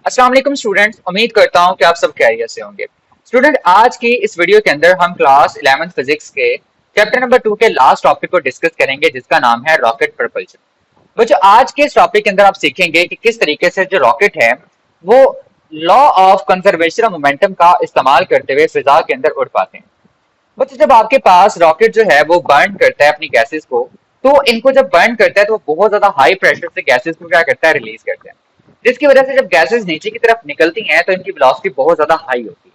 अस्सलाम वालेकुम स्टूडेंट्स, उम्मीद करता हूँ कि आप सब खैरियत से होंगे। स्टूडेंट, आज की इस वीडियो के अंदर हम क्लास 11th फिजिक्स के चैप्टर नंबर 2 के लास्ट टॉपिक को डिस्कस करेंगे, जिसका नाम है रॉकेट प्रपल्शन। बच्चों, आज के इस टॉपिक के अंदर आप सीखेंगे कि किस तरीके से जो रॉकेट है वो law of conservation of momentum का इस्तेमाल करते हुए फिजा के अंदर उड़ पाते हैं। बच्चों, जब आपके पास रॉकेट जो है वो बर्न करता है अपनी गैसेस को, तो इनको जब बर्न करता है तो वो बहुत ज्यादा हाई प्रेशर से गैसेस को क्या करता है, रिलीज करता है, जिसकी वजह से जब गैसेस नीचे की तरफ निकलती हैं तो इनकी वेलोसिटी बहुत ज्यादा हाई होती है।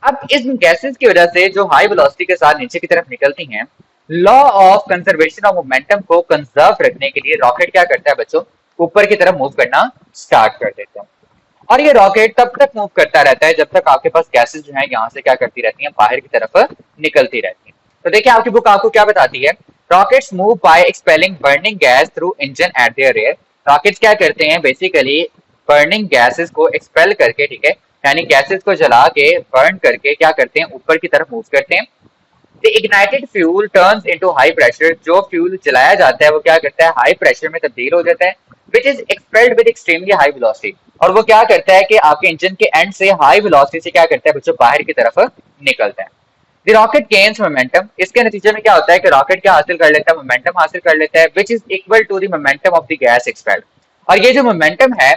अब इस गैसेस की वजह से जो हाई वेलोसिटी के साथ नीचे की तरफ निकलती हैं, law of conservation of momentum को कंजर्व रखने के लिए रॉकेट क्या करता है बच्चों, ऊपर की तरफ मूव करना स्टार्ट कर देता है। और ये रॉकेट तब तक मूव करता रहता है जब तक आपके पास गैसेस जो है यहाँ से क्या करती रहती हैं, बाहर की तरफ निकलती रहती हैं। तो देखिए, आपकी बुक आपको क्या बताती है, rockets move by expelling burning gas through engine at their rear. Rockets क्या करते हैं, बेसिकली बर्निंग गैसेस को एक्सपेल करके, ठीक है, यानी गैसेस को जला के बर्न करके क्या करते हैं, ऊपर की तरफ मूव करते हैं। The ignited fuel turns into high pressure. जो फ्यूल जलाया जाता है वो क्या करता है, हाई प्रेशर में तब्दील हो जाता है, which is expelled with extremely high velocity. और वो क्या करता है कि आपके इंजन के एंड से हाई वेलोसिटी से क्या करता है बच्चों, बाहर की तरफ निकलता है। The rocket gains momentum. इसके नतीजे में क्या होता है कि रॉकेट क्या हासिल कर लेता है, मोमेंटम हासिल कर लेता है, which is equal to the momentum of the gas expelled. और ये जो मोमेंटम है,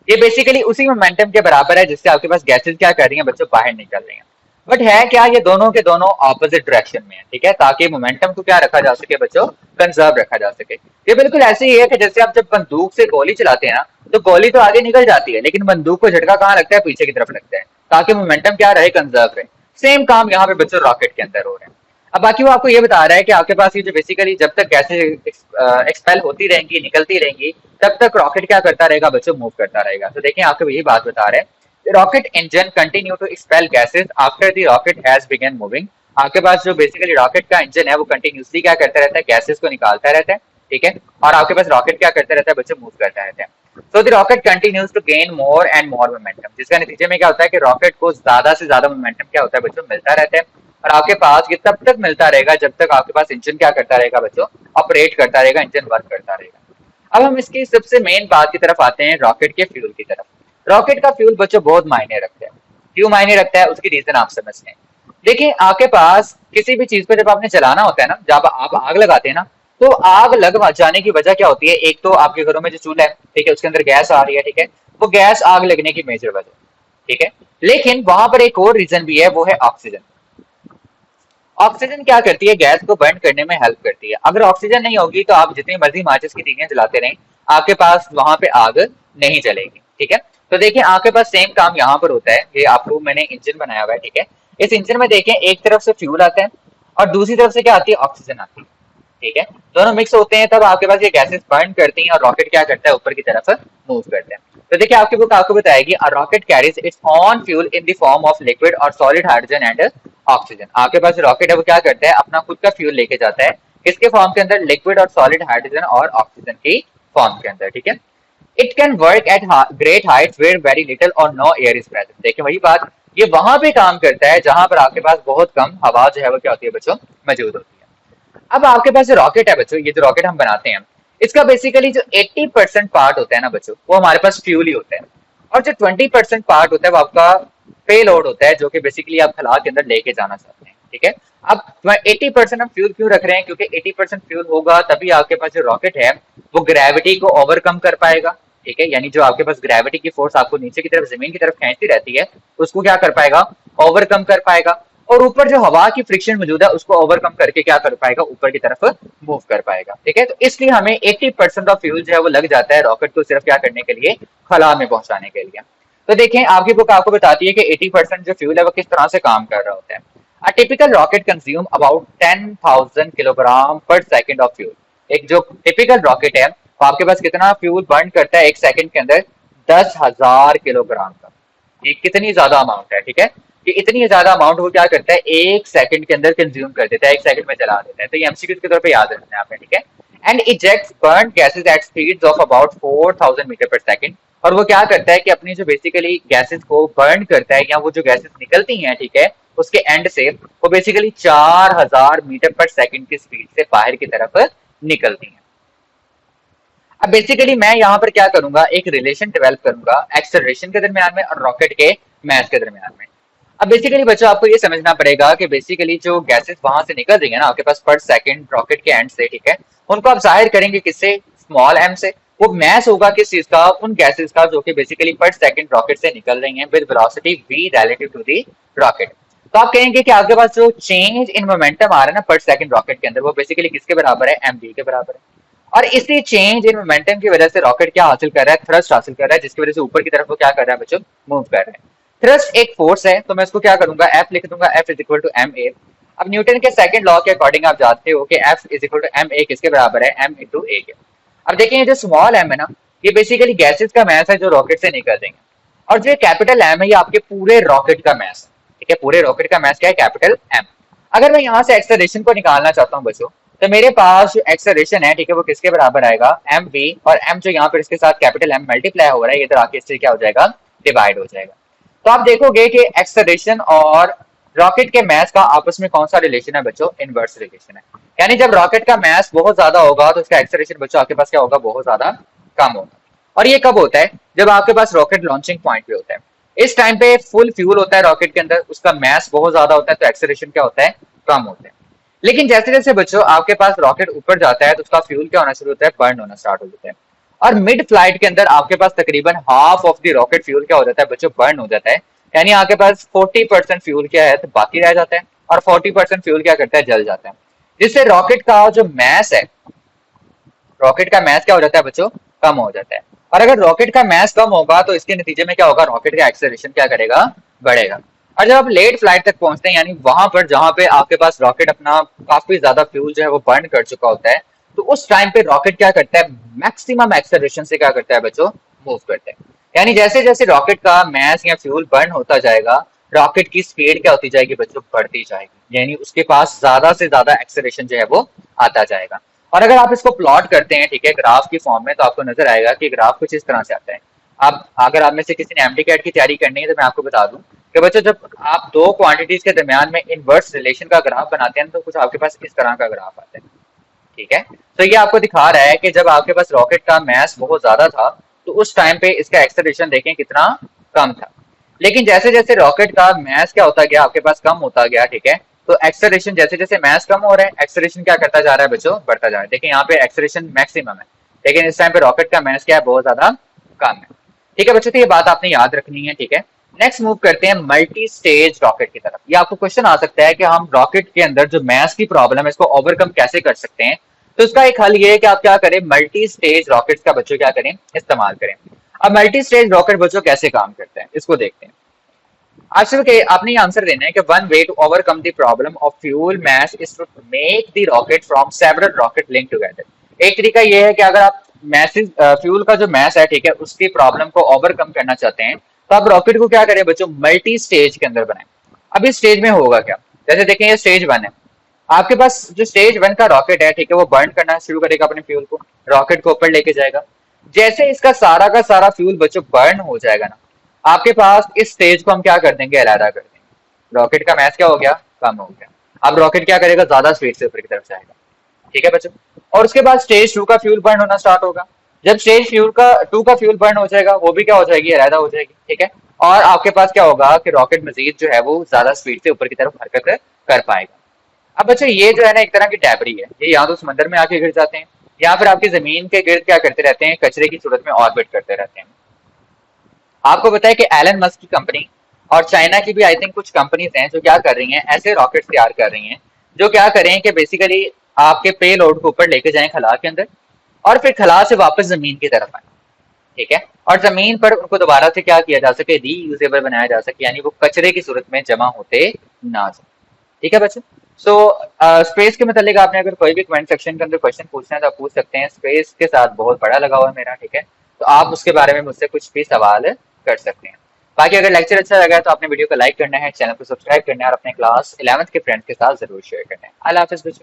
ये बेसिकली उसी मोमेंटम के बराबर है जिससे आपके पास गैसेस क्या कर रही हैं बच्चों, बाहर निकल रही हैं। बट है क्या, ये दोनों के दोनों ऑपोजिट डायरेक्शन में है, ठीक है, ताकि मोमेंटम को क्या रखा जा सके बच्चों, कंजर्व रखा जा सके। ये बिल्कुल ऐसे ही है कि जैसे आप जब बंदूक से गोली चलाते हैं ना, तो गोली तो आगे निकल जाती है, लेकिन बंदूक को झटका कहाँ लगता है, पीछे की तरफ लगता है, ताकि मोमेंटम क्या रहे, कंजर्व रहे। सेम काम यहाँ पे बच्चों रॉकेट के अंदर हो रहे हैं। अब बाकी वो आपको ये बता रहा है कि आपके पास ये जो बेसिकली जब तक गैसें एक्सपेल होती रहेंगी, निकलती रहेंगी, तब तक रॉकेट क्या करता रहेगा बच्चों, मूव करता रहेगा। तो देखिए, आपको यही बात बता रहे हैं, rocket engine continue to expel gases after the rocket has begun moving. आपके पास जो बेसिकली रॉकेट का इंजन है वो कंटिन्यूसली क्या करता रहता है, गैसेस को निकालता रहता है, ठीक है, और आपके पास रॉकेट क्या करता रहता है बच्चों, मूव करता रहता है। So the rocket continues to gain more and more momentum, जिसका नतीजे में क्या होता है कि रॉकेट को ज्यादा से ज्यादा मोमेंटम क्या होता है बच्चों, मिलता रहता है। और आपके पास ये तब तक मिलता रहेगा जब तक आपके पास इंजन क्या करता रहेगा बच्चों, ऑपरेट करता रहेगा, इंजन वर्क करता रहेगा। अब हम इसकी सबसे मेन बात की तरफ आते हैं, रॉकेट के फ्यूल की तरफ। रॉकेट का फ्यूल बच्चों बहुत मायने रखता है। क्यों मायने रखता है, उसकी रीजन आप समझते हैं। देखिए, आपके पास किसी भी चीज को जब आपने चलाना होता है ना, जब आप आग लगाते हैं ना, तो आग लग जाने की वजह क्या होती है, एक तो आपके घरों में जो चूल्हा है, ठीक है, उसके अंदर गैस आ रही है, ठीक है, वो गैस आग लगने की मेजर वजह, ठीक है। लेकिन वहां पर एक और रीजन भी है, वो है ऑक्सीजन। ऑक्सीजन क्या करती है, गैस को बर्न करने में हेल्प करती है। अगर ऑक्सीजन नहीं होगी तो आप जितनी मर्जी माचिस की तीलियां जलाते रहें, आपके पास वहां पे आग नहीं जलेगी, ठीक है। तो देखिए, आपके पास सेम काम यहाँ पर होता है। ये आपको मैंने इंजन बनाया हुआ है, ठीक है। इस इंजन में देखें, एक तरफ से फ्यूल आता है और दूसरी तरफ से क्या आती है, ऑक्सीजन आती है, ठीक है। दोनों मिक्स होते हैं, तब आपके पास ये गैसेस बर्न करती हैं और रॉकेट क्या करता है, ऊपर की तरफ मूव करता है। तो देखिए, आपकी बुक आपको बताएगी, a rocket carries it's on fuel in the form of liquid और सॉलिड हाइड्रोजन एंड ऑक्सीजन। आपके पास रॉकेट है वो क्या करता है, अपना खुद का फ्यूल लेके जाता है, किसके फॉर्म के अंदर, लिक्विड और सॉलिड हाइड्रोजन और ऑक्सीजन की फॉर्म के अंदर, ठीक है। It can work at great heights where very little or no air is present. देखिए, वही बात, ये वहां पे काम करता है जहां पर आपके पास बहुत कम हवा जो है वो क्या होती है बच्चों, मौजूद होती है। अब आपके पास जो रॉकेट है बच्चों, ये जो रॉकेट हम बनाते हैं, इसका बेसिकली जो 80% पार्ट होता है ना बच्चों, वो हमारे पास फ्यूल ही होता है। और जो 20% पार्ट होता है वो आपका पे लोड होता है, जो कि बेसिकली आप खला के अंदर लेके जाना चाहते हैं, ठीक है। अब 80% हम फ्यूल क्यों रख रहे हैं, क्योंकि 80% फ्यूल होगा तभी आपके पास जो रॉकेट है वो ग्रेविटी को ओवरकम कर पाएगा, ठीक है। यानी जो आपके पास ग्रेविटी की फोर्स आपको नीचे की तरफ, जमीन की तरफ खींचती रहती है, उसको क्या कर पाएगा, ओवरकम कर पाएगा। और ऊपर जो हवा की फ्रिक्शन मौजूद है उसको ओवरकम करके क्या कर पाएगा, ऊपर की तरफ मूव कर पाएगा, ठीक है। तो इसलिए हमें 80% ऑफ फ्यूल जो है वो लग जाता है रॉकेट को सिर्फ क्या करने के लिए, खला में पहुंचाने के लिए। तो देखें, आपकी बुक आपको बताती है कि 80% जो फ्यूल है वो किस तरह से काम कर रहा होता है। A typical rocket consume about 10,000 kilogram पर सेकेंड ऑफ फ्यूल। एक जो टिपिकल रॉकेट है वो आपके पास कितना फ्यूल बर्न करता है एक सेकंड के अंदर, 10,000 किलोग्राम का। ये कितनी ज्यादा अमाउंट है, ठीक है। कि इतनी ज्यादा अमाउंट वो क्या करता है, एक सेकंड के अंदर कंज्यूम कर देता है, एक सेकंड में जला देता है। तो ये एमसीक्यू के तौर पे याद रखना है आपने, ठीक है। And ejects burn gases at speeds of about 4,000 metre per second. और वो क्या करता है कि अपनी जो बेसिकली गैसेस को बर्न करता है, या वो जो गैसेस निकलती हैं, ठीक है, उसके एंड से वो बेसिकली 4,000 मीटर पर सेकंड की स्पीड से बाहर की तरफ निकलती हैं। अब बेसिकली मैं यहाँ पर क्या करूंगा, एक रिलेशन डेवलप करूंगा एक्सेलरेशन के दरमियान में और रॉकेट के मास के दरमियान में। अब बेसिकली बच्चों आपको ये समझना पड़ेगा कि बेसिकली जो गैसेस वहां से निकल रही है ना आपके पास पर सेकंड रॉकेट के एंड से, ठीक है, उनको आप जाहिर करेंगे किससे, स्मॉल एम से। वो मैस होगा किस चीज का, उन गैसेस का जो कि बेसिकली पर सेकंड रॉकेट से निकल रही हैं with velocity v relative to the rocket. तो आप कहेंगे कि आपके पास जो चेंज इन मोमेंटम आ रहा है ना पर सेकंड रॉकेट के अंदर, वो बेसिकली किसके बराबर है, एम वी के बराबर है। और इसी चेंज इन मोमेंटम की वजह से रॉकेट क्या हासिल कर रहा है, थ्रस्ट हासिल कर रहा है, जिसकी वजह से ऊपर की तरफ वो क्या कर रहा है बच्चों, मूव कर रहा है। थ्रस्ट एक फोर्स है, तो मैं इसको क्या करूंगा, एफ लिख दूंगा, F is equal to M A. अब न्यूटन के सेकंड लॉ के अकॉर्डिंग आप जानते हो कि F is equal to M A किसके बराबर है, एम इंटू ए के। अब देखिए ये जो स्मॉल एम है ना, ये बेसिकली गैसेस का मैस है जो रॉकेट से निकल देंगे, और जो कैपिटल एम है ये आपके पूरे रॉकेट का मैस है, ठीक है, पूरे रॉकेट का मैस क्या है, कैपिटल एम। अगर मैं यहाँ से एक्सेलरेशन को निकालना चाहता हूँ बच्चों, तो मेरे पास जो एक्सेलरेशन है, ठीक है, वो किसके बराबर आएगा, एम वी, और एम जो यहाँ पर इसके साथ कैपिटल एम मल्टीप्लाई हो रहा है, इधर आके इससे क्या हो जाएगा, डिवाइड हो जाएगा। तो आप देखोगे कि एक्सेलरेशन और रॉकेट के मास का आपस में कौन सा रिलेशन है बच्चों, इनवर्स रिलेशन है। यानी जब रॉकेट का मास बहुत ज्यादा होगा तो उसका एक्सेलरेशन बच्चों आपके पास क्या होगा, बहुत ज्यादा कम होगा। और ये कब होता है, जब आपके पास रॉकेट लॉन्चिंग पॉइंट पे होता है। इस टाइम पे फुल फ्यूल होता है रॉकेट के अंदर, उसका मास बहुत ज्यादा होता है, तो एक्सेलरेशन क्या होता है, कम होता है। लेकिन जैसे जैसे बच्चों आपके पास रॉकेट ऊपर जाता है तो उसका फ्यूल क्या होना शुरू होता है, बर्न होना स्टार्ट हो जाता है। और मिड फ्लाइट के अंदर आपके पास तकरीबन half of the rocket fuel क्या हो जाता है बच्चों, बर्न हो जाता है। यानी आपके पास 40% फ्यूल क्या है, तो बाकी रह जाता है, और 40% फ्यूल क्या करता है, जल जाता है। जिससे रॉकेट का जो मैस है, रॉकेट का मैस क्या हो जाता है बच्चों, कम हो जाता है। और अगर रॉकेट का मैस कम होगा तो इसके नतीजे में क्या होगा, रॉकेट का एक्सेलरेशन क्या करेगा, बढ़ेगा। और जब आप लेट फ्लाइट तक पहुंचते हैं, यानी वहां पर जहां पे आपके पास रॉकेट अपना काफी ज्यादा फ्यूल जो है वो बर्न कर चुका होता है, तो उस टाइम पे रॉकेट क्या करता है, मैक्सिमम एक्सेलरेशन से क्या करता है बच्चों, मूव करता है। यानी जैसे जैसे रॉकेट का मैस या फ्यूल बर्न होता जाएगा, रॉकेट की स्पीड क्या होती जाएगी बच्चों, बढ़ती जाएगी, यानी उसके पास ज्यादा से ज्यादा एक्सेलरेशन जो है वो आता जाएगा। और अगर आप इसको प्लॉट करते हैं, ठीक है, ग्राफ की फॉर्म में, तो आपको नजर आएगा कि ग्राफ कुछ इस तरह से आता है। आप अगर आप में से किसी ने एमडी कैट की तैयारी करनी है तो मैं आपको बता दूं कि बच्चों जब आप दो क्वांटिटीज के दरमियान में इनवर्स रिलेशन का ग्राफ बनाते हैं तो कुछ आपके पास इस तरह का ग्राफ आता है, ठीक है। तो ये आपको दिखा रहा है कि जब आपके पास रॉकेट का मास बहुत ज्यादा था तो उस टाइम पे इसका एक्सेलरेशन देखें कितना कम था। लेकिन जैसे जैसे रॉकेट का मास क्या होता गया, आपके पास कम होता गया, ठीक है, तो एक्सेलरेशन जैसे जैसे मास कम हो रहा है, एक्सेलरेशन क्या करता जा रहा है बच्चों, बढ़ता जा रहा है। देखिए यहाँ पे एक्सेलरेशन मैक्सिमम है, लेकिन इस टाइम पे रॉकेट का मास क्या है, बहुत ज्यादा कम है। ठीक है बच्चों, तो ये बात आपने याद रखनी है, ठीक है। नेक्स्ट मूव करते हैं मल्टी स्टेज रॉकेट की तरफ। ये आपको क्वेश्चन आ सकता है कि हम रॉकेट के अंदर जो मास की प्रॉब्लम है इसको ओवरकम कैसे कर सकते हैं। तो इसका एक हल ये है कि आप क्या करें, मल्टी स्टेज रॉकेट्स का बच्चों क्या करें, इस्तेमाल करें। अब मल्टी स्टेज रॉकेट बच्चों कैसे काम करते हैं इसको देखते हैं। आंसर के आपने ये आंसर देना है कि one way to overcome the problem of fuel mass is to make the rocket from several rocket link together. एक तरीका ये है कि अगर आप मैसेज फ्यूल का जो मास है, ठीक है, उसकी प्रॉब्लम को ओवरकम करना चाहते हैं तो आप रॉकेट को क्या करें बच्चों, मल्टी स्टेज के अंदर बनाएं। अब इस स्टेज में होगा क्या, जैसे देखें ये स्टेज 1 है, आपके पास जो स्टेज 1 का रॉकेट है, ठीक है, वो बर्न करना शुरू करेगा अपने फ्यूल को, रॉकेट को ऊपर लेके जाएगा। जैसे इसका सारा का सारा फ्यूल बच्चों बर्न हो जाएगा ना, आपके पास इस स्टेज को हम क्या कर देंगे, अलहदा कर देंगे। रॉकेट का मास क्या हो गया, कम हो गया। अब रॉकेट क्या करेगा, ज्यादा स्पीड से ऊपर की तरफ जाएगा, ठीक है बच्चों। और उसके बाद स्टेज 2 का फ्यूल बर्न होना स्टार्ट होगा। जब स्टेज फ्यूल का 2 का फ्यूल बर्न हो जाएगा, वो भी क्या हो जाएगी, अलहदा हो जाएगी, ठीक है। और आपके पास क्या होगा कि रॉकेट मजीद जो है वो ज्यादा स्पीड से ऊपर की तरफ हरकत कर पाएगा। अब बच्चों ये जो है ना एक तरह की डैबरी है, ये या तो समंदर में आके गिर जाते हैं या फिर आपकी जमीन के गिर्द क्या करते रहते हैं, कचरे की सूरत में ऑर्बिट करते रहते हैं। आपको पता है कि एलन मस्क की कंपनी और चाइना की भी आई थिंक कुछ कंपनीज हैं जो क्या कर रही हैं, ऐसे रॉकेट तैयार कर रही हैं जो क्या करें कि बेसिकली आपके पे लोड को ऊपर लेके जाएं खला के अंदर, और फिर खला से वापस जमीन की तरफ आए, ठीक है। और जमीन पर उनको दोबारा से क्या किया जा सके, रीयूजेबल बनाया जा सके, यानी वो कचरे की सूरत में जमा होते ना जाए, ठीक है बच्चों। सो स्पेस के मतलब आपने अगर कोई भी कमेंट सेक्शन के अंदर क्वेश्चन पूछना है तो आप पूछ सकते हैं। स्पेस के साथ बहुत बड़ा लगा हुआ है मेरा, ठीक है, तो आप उसके बारे में मुझसे कुछ भी सवाल कर सकते हैं। बाकी अगर लेक्चर अच्छा लगा है तो आपने वीडियो को लाइक करना है, चैनल को सब्सक्राइब करना है और अपने क्लास 11th के फ्रेंड्स के साथ जरूर शेयर करना है। अल्लाह हाफिज़ बच्चों।